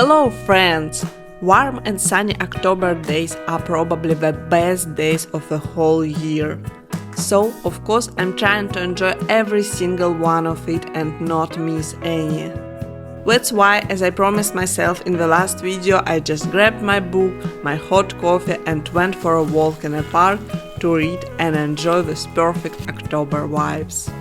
Hello friends! Warm and sunny October days are probably the best days of the whole year. So, of course, I'm trying to enjoy every single one of it and not miss any. That's why, as I promised myself in the last video, I just grabbed my book, my hot coffee and went for a walk in a park to read and enjoy these perfect October vibes.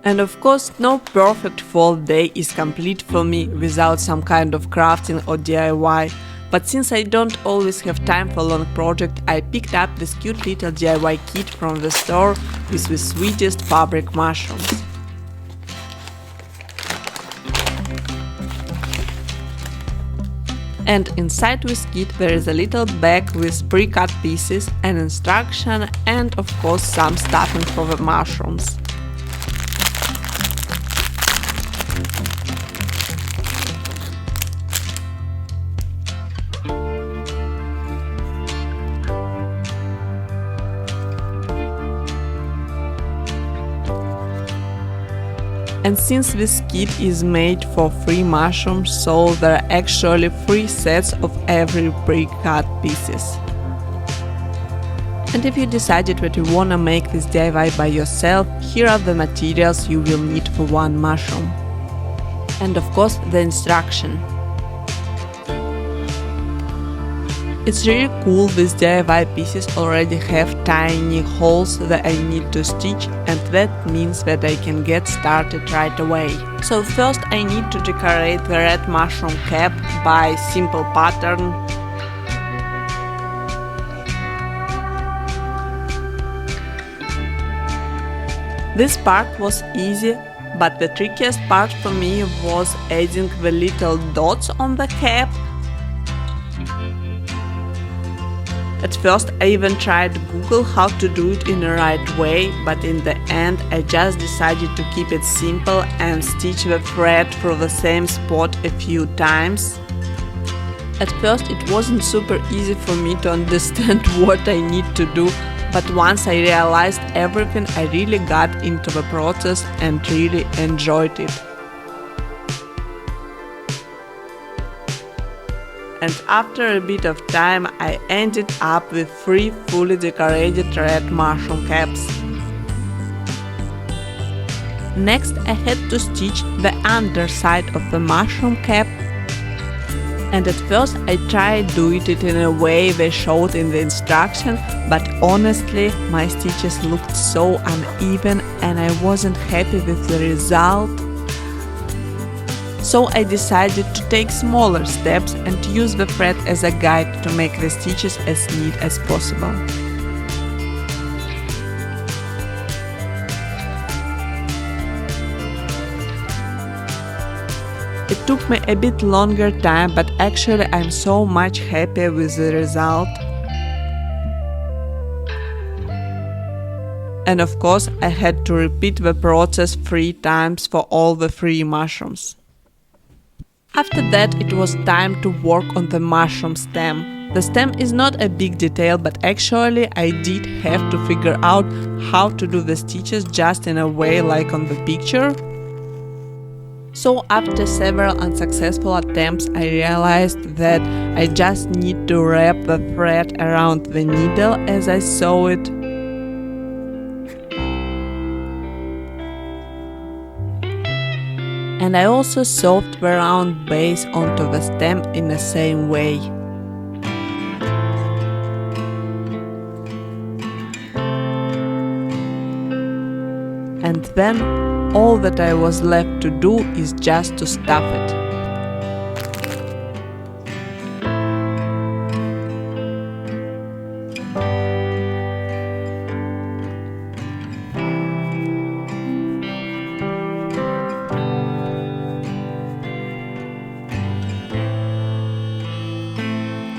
And of course, no perfect fall day is complete for me without some kind of crafting or DIY. But since I don't always have time for long project, I picked up this cute little DIY kit from the store with the sweetest fabric mushrooms. And inside this kit there is a little bag with pre-cut pieces, an instruction and of course some stuffing for the mushrooms. And since this kit is made for 3 mushrooms, so there are actually 3 sets of every pre-cut pieces. And if you decided that you wanna make this DIY by yourself, here are the materials you will need for 1 mushroom. And of course the instruction. It's really cool, these DIY pieces already have tiny holes that I need to stitch, and that means that I can get started right away. So first I need to decorate the red mushroom cap by simple pattern. This part was easy, but the trickiest part for me was adding the little dots on the cap. At first I even tried Google how to do it in the right way, but in the end I just decided to keep it simple and stitch the thread through the same spot a few times. At first it wasn't super easy for me to understand what I need to do, but once I realized everything, I really got into the process and really enjoyed it. And after a bit of time, I ended up with 3 fully decorated red mushroom caps. Next, I had to stitch the underside of the mushroom cap. And at first I tried doing it in a way they showed in the instruction, but honestly my stitches looked so uneven and I wasn't happy with the result. So I decided to take smaller steps and use the thread as a guide to make the stitches as neat as possible. It took me a bit longer time, but actually I'm so much happier with the result. And of course I had to repeat the process 3 times for all the 3 mushrooms. After that it was time to work on the mushroom stem. The stem is not a big detail, but actually I did have to figure out how to do the stitches just in a way like on the picture. So after several unsuccessful attempts I realized that I just need to wrap the thread around the needle as I saw it. And I also sewed the round base onto the stem in the same way. And then all that I was left to do is just to stuff it.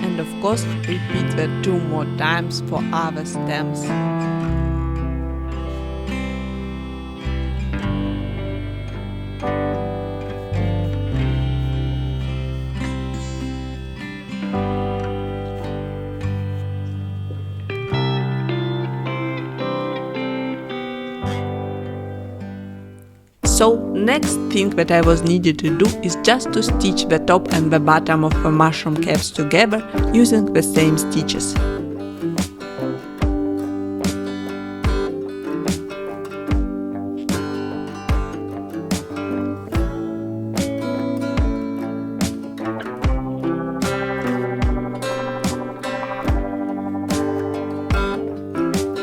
And of course, repeat that 2 more times for other stems. So next thing that I was needed to do is just to stitch the top and the bottom of the mushroom caps together using the same stitches.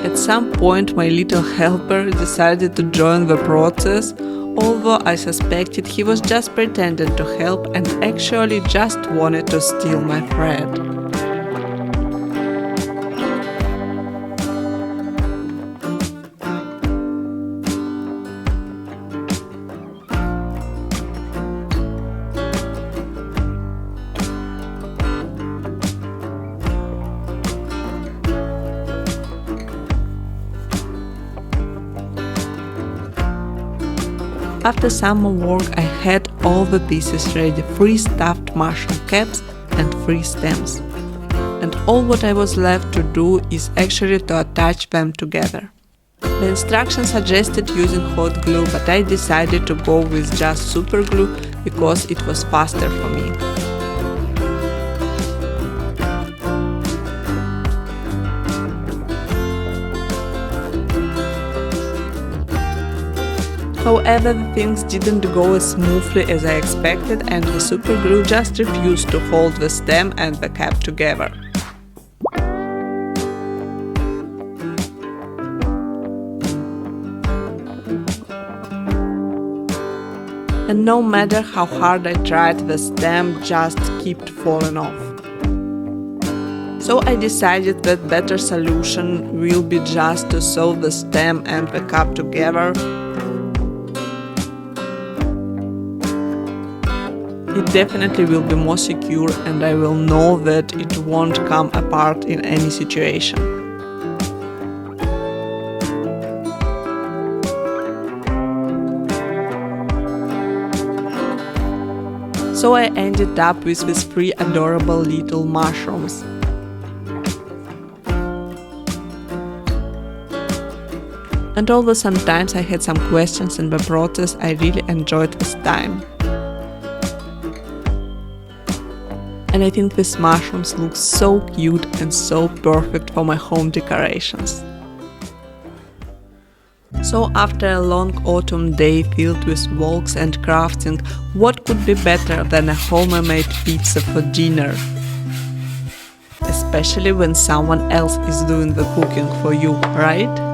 At some point my little helper decided to join the process, although I suspected he was just pretending to help and actually just wanted to steal my thread. After some more work I had all the pieces ready, 3 stuffed mushroom caps and 3 stems. And all what I was left to do is actually to attach them together. The instructions suggested using hot glue, but I decided to go with just super glue because it was faster for me. However, things didn't go as smoothly as I expected, and the super glue just refused to hold the stem and the cap together. And no matter how hard I tried, the stem just kept falling off. So I decided that better solution will be just to sew the stem and the cap together. It definitely will be more secure, and I will know that it won't come apart in any situation. So I ended up with these 3 adorable little mushrooms. And although sometimes I had some questions in the process, I really enjoyed this time. And I think these mushrooms look so cute and so perfect for my home decorations. So after a long autumn day filled with walks and crafting, what could be better than a homemade pizza for dinner? Especially when someone else is doing the cooking for you, right?